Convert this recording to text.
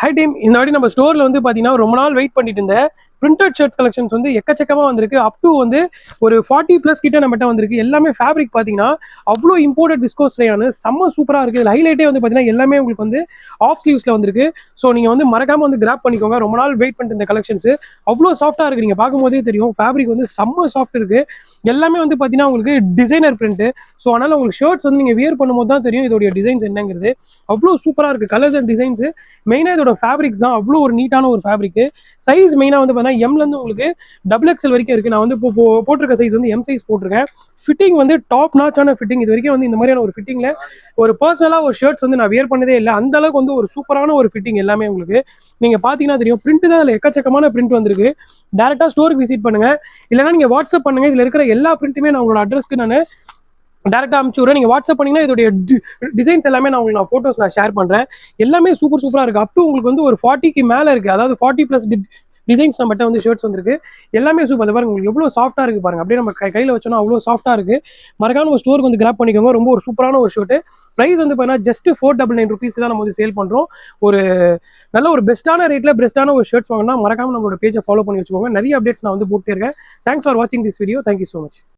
High team இந்த வாட்டி நம்ம ஸ்டோரில் வந்து பார்த்தீங்கன்னா ரொம்ப நாள் வெயிட் பண்ணிட்டு இருந்தேன் பிரிண்டட் ஷர்ட்ஸ் கலெக்ஷன்ஸ் வந்து எக்கச்சக்கமாக வந்திருக்கு. அப் டு வந்து ஒரு 40+ கிட்ட நம்மகிட்ட வந்திருக்கு. எல்லாமே ஃபேப்ரிக் பார்த்தீங்கன்னா அவ்வளோ இம்போர்ட்டட் விஸ்கோஸ் ரேயானு செம்ம சூப்பராக இருக்குது. இதில் ஹைலைட்டே வந்து பார்த்தீங்கன்னா எல்லாமே உங்களுக்கு வந்து ஆஃப் ஸ்லீவ்ஸில் வந்திருக்கு. ஸோ நீங்கள் வந்து மறக்காமல் வந்து கிராப் பண்ணிக்கோங்க. ரொம்ப நாள் வெயிட் பண்ணிட்டு இந்த கலெக்ஷன்ஸ் அவ்வளோ சாஃப்ட்டாக இருக்குது. நீங்கள் பார்க்கும்போதே தெரியும் ஃபேப்ரிக் வந்து செம்ம சாஃப்ட் இருக்குது. எல்லாமே வந்து பார்த்தீங்கன்னா உங்களுக்கு டிசைனர் பிரிண்ட்டு. ஸோ அதனால் உங்களுக்கு ஷர்ட்ஸ் வந்து நீங்கள் வியர் பண்ணும்போது தான் தெரியும் இதோடைய டிசைன்ஸ் என்னங்கிறது. அவ்வளோ சூப்பராக இருக்குது கலர்ஸ் அண்ட் டிசைன்ஸு. மெயினாக இதோட ஃபேப்ரிக்ஸ் தான் அவ்வளோ ஒரு நீட்டான ஒரு ஃபேப்ரிக்கு. சைஸ் மெயினாக வந்து பார்த்தீங்கன்னா எம்லேருந்து உங்களுக்கு XXL வரைக்கும் இருக்குது. நான் வந்து இப்போ போட்டிருக்க சைஸ் வந்து எம் சைஸ் போட்டிருக்கேன். ஃபிட்டிங் வந்து டாப் நாச்சான ஃபிட்டிங். இது வரைக்கும் வந்து இந்த மாதிரியான ஒரு ஃபிட்டிங்கில் ஒரு பர்சனலாக ஒரு ஷர்ட்ஸ் வந்து நான் வியர் பண்ணதே இல்லை. அந்த அளவுக்கு வந்து ஒரு சூப்பரான ஒரு ஃபிட்டிங் எல்லாமே உங்களுக்கு. நீங்கள் பார்த்தீங்கன்னா தெரியும் பிரிண்ட் தான் அதில் எக்கச்சக்கமான பிரிண்ட் வந்திருக்கு. டேரெக்டாக ஸ்டோருக்கு விசிட் பண்ணுங்கள், இல்லைனா நீங்கள் வாட்ஸ்அப் பண்ணுங்கள். இதில் இருக்கிற எல்லா பிரிண்ட்டுமே நான் உங்களோட அட்ரஸ்க்கு நான் டேரெக்டாக அனுப்பிச்சு விட்றேன். நீங்கள் வாட்ஸ்அப் பண்ணிங்கன்னா இதோடைய டிசைன்ஸ் எல்லாமே நான் உங்களுக்கு ஃபோட்டோஸ் நான் ஷேர் பண்ணுறேன். எல்லாமே சூப்பராக இருக்குது. அப் டு உங்களுக்கு வந்து ஒரு 40க்கு மேலே இருக்குது. அதாவது 40+ டிசைன்ஸ் நம்மகிட்ட வந்து ஷர்ட்ஸ் வந்துருக்கு. எல்லாமே சூப்பர். அதை பாருங்க உங்களுக்கு எவ்வளோ சாஃப்ட்டாக இருக்குது பாருங்கள். அப்படியே நம்ம கையில் வச்சோன்னா அவ்வளோ சாஃப்ட்டாக இருக்குது. மறக்காம ஒரு ஸ்டோருக்கு வந்து கிராப் பண்ணிக்கோங்க. ரொம்ப ஒரு சூப்பரான ஒரு ஷர்ட்டு. ப்ரைஸ் வந்து பார்த்தீங்கன்னா ஜஸ்ட் 499 ருபீஸ்க்கு தான் நம்ம வந்து சேல் பண்ணுறோம். ஒரு நல்ல ஒரு பெஸ்ட்டான ரேட்டில் பெஸ்ட்டான ஒரு ஷர்ட்ஸ் வாங்கினா மறக்காம நம்மளோட பேஜை ஃபாலோ பண்ணி வச்சுக்கோங்க. நிறைய அப்டேட்ஸ் நான் வந்து போட்டே இருக்கேன். தேங்க்ஸ் ஃபார் வாட்சிங் this video. Thank you so much.